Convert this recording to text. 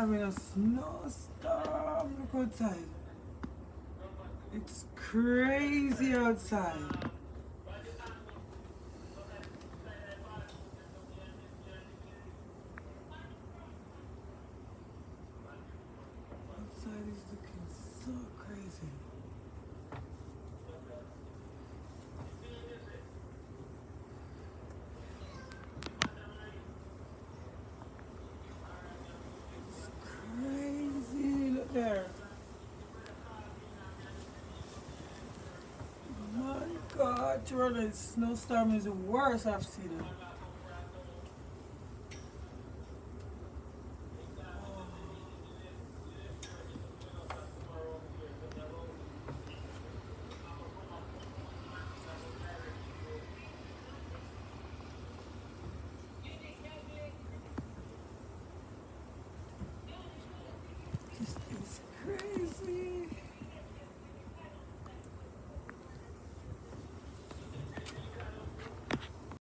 having a snowstorm. Look outside. It's crazy outside. Outside is looking so crazy. It's crazy. Look there. My God, Toronto snowstorm is the worst I've seen it.